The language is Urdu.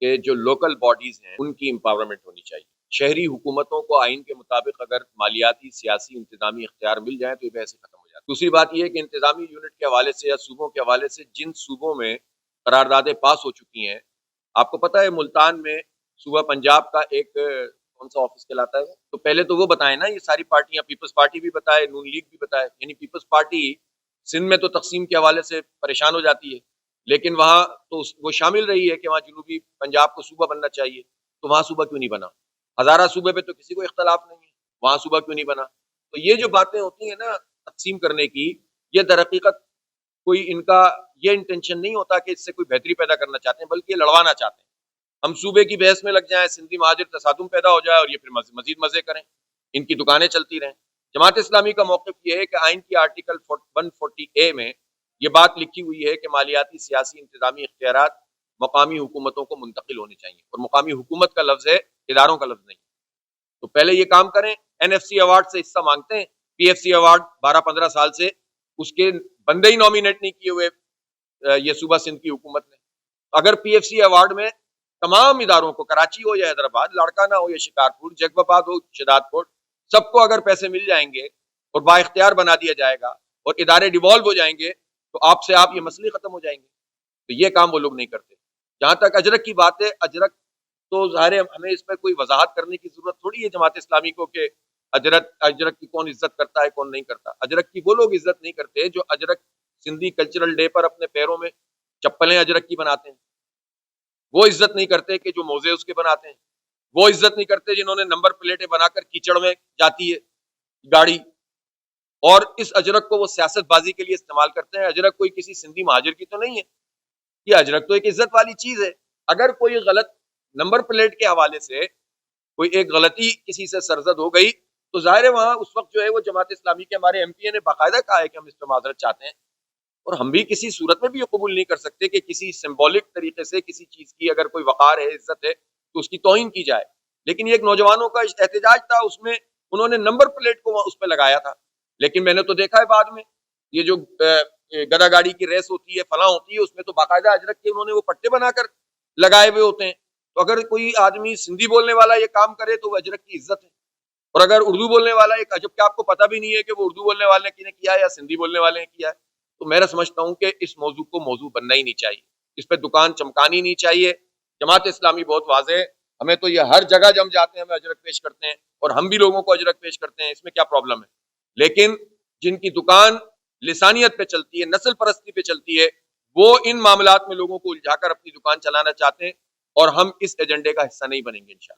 کہ جو لوکل باڈیز ہیں ان کی امپاورمنٹ ہونی چاہیے. شہری حکومتوں کو آئین کے مطابق اگر مالیاتی، سیاسی، انتظامی اختیار مل جائیں تو یہ بحث ختم ہو جاتی ہے. دوسری بات یہ ہے کہ انتظامی یونٹ کے حوالے سے یا صوبوں کے حوالے سے جن صوبوں میں قراردادیں پاس ہو چکی ہیں، آپ کو پتہ ہے ملتان میں صوبہ پنجاب کا ایک کون سا آفس کہلاتا ہے، تو پہلے تو وہ بتائیں نا، یہ ساری پارٹیاں، پیپلز پارٹی بھی بتائے، نون لیگ بھی بتائے. یعنی پیپلز پارٹی سندھ میں تو تقسیم کے حوالے سے پریشان ہو جاتی ہے، لیکن وہاں تو وہ شامل رہی ہے کہ وہاں جنوبی پنجاب کو صوبہ بننا چاہیے، تو وہاں صوبہ کیوں نہیں بنا؟ ہزارہ صوبے پہ تو کسی کو اختلاف نہیں ہے، وہاں صوبہ کیوں نہیں بنا؟ تو یہ جو باتیں ہوتی ہیں نا تقسیم کرنے کی، یہ در حقیقت کوئی ان کا یہ انٹینشن نہیں ہوتا کہ اس سے کوئی بہتری پیدا کرنا چاہتے ہیں، بلکہ یہ لڑوانا چاہتے ہیں. ہم صوبے کی بحث میں لگ جائیں، سندھی مہاجر تصادم پیدا ہو جائے اور یہ پھر مزید مزے کریں، ان کی دکانیں چلتی رہیں. جماعت اسلامی کا موقف یہ ہے کہ آئین کی آرٹیکل 140A میں یہ بات لکھی ہوئی ہے کہ مالیاتی، سیاسی، انتظامی اختیارات مقامی حکومتوں کو منتقل ہونے چاہیے، اور مقامی حکومت کا لفظ ہے، اداروں کا لفظ نہیں. تو پہلے یہ کام کریں. NFC ایوارڈ سے حصہ مانگتے ہیں، PFC ایوارڈ 12-15 سال سے اس کے بندے ہی نامینیٹ نہیں کیے ہوئے یہ صوبہ سندھ کی حکومت نے. اگر PFC ایوارڈ میں تمام اداروں کو، کراچی ہو یا حیدرآباد، لاڑکانہ ہو یا شکارپور، جیک آباد ہو، شداد کوٹ، سب کو اگر پیسے مل جائیں گے اور با اختیار بنا دیا جائے گا اور ادارے ڈیوالو ہو جائیں گے تو آپ سے آپ یہ مسئلے ختم ہو جائیں گے. تو یہ کام وہ لوگ نہیں کرتے. جہاں تک اجرک کی بات ہے، اجرک تو ظاہر ہے ہمیں اس پہ کوئی وضاحت کرنے کی ضرورت تھوڑی ہے جماعت اسلامی کو کہ اجرک کی کون عزت کرتا ہے کون نہیں کرتا. اجرک کی وہ لوگ عزت نہیں کرتے جو اجرک سندھی کلچرل ڈے پر اپنے پیروں میں چپلیں اجرک کی بناتے ہیں. وہ عزت نہیں کرتے کہ جو موزے اس کے بناتے ہیں. وہ عزت نہیں کرتے جنہوں نے نمبر پلیٹیں بنا کر کیچڑ میں جاتی ہے گاڑی، اور اس اجرک کو وہ سیاست بازی کے لیے استعمال کرتے ہیں. اجرک کوئی کسی سندھی مہاجر کی تو نہیں ہے، یہ اجرک تو ایک عزت والی چیز ہے. اگر کوئی غلط نمبر پلیٹ کے حوالے سے کوئی ایک غلطی کسی سے سرزد ہو گئی تو ظاہر ہے وہاں اس وقت جو ہے وہ جماعت اسلامی کے ہمارے MP نے باقاعدہ کہا ہے کہ ہم اس پہ معذرت چاہتے ہیں، اور ہم بھی کسی صورت میں بھی یہ قبول نہیں کر سکتے کہ کسی سمبولک طریقے سے کسی چیز کی اگر کوئی وقار ہے، عزت ہے، تو اس کی توہین کی جائے. لیکن یہ ایک نوجوانوں کا احتجاج تھا، اس میں انہوں نے نمبر پلیٹ کو اس پہ لگایا تھا. لیکن میں نے تو دیکھا ہے بعد میں یہ جو گدا گاڑی کی ریس ہوتی ہے، فلاں ہوتی ہے، اس میں تو باقاعدہ اجرک کے انہوں نے وہ پٹے بنا کر لگائے ہوئے ہوتے ہیں. تو اگر کوئی آدمی سندھی بولنے والا یہ کام کرے تو وہ اجرک کی عزت ہے، اور اگر اردو بولنے والا ایک عجب کہ آپ کو پتہ بھی نہیں ہے کہ وہ اردو بولنے والے نے کیا ہے یا سندھی بولنے والے نے کیا ہے، تو میں سمجھتا ہوں کہ اس موضوع کو موضوع بننا ہی نہیں چاہیے، اس پہ دکان چمکانی نہیں چاہیے. جماعت اسلامی بہت واضح ہے، ہمیں تو یہ ہر جگہ جم جاتے ہیں ہمیں اجرک پیش کرتے ہیں، اور ہم بھی لوگوں کو اجرک پیش کرتے ہیں، اس میں کیا پرابلم ہے؟ لیکن جن کی دکان لسانیت پہ چلتی ہے، نسل پرستی پہ چلتی ہے، وہ ان معاملات میں لوگوں کو الجھا کر اپنی دکان چلانا چاہتے ہیں، اور ہم اس ایجنڈے کا حصہ نہیں بنیں گے انشاءاللہ.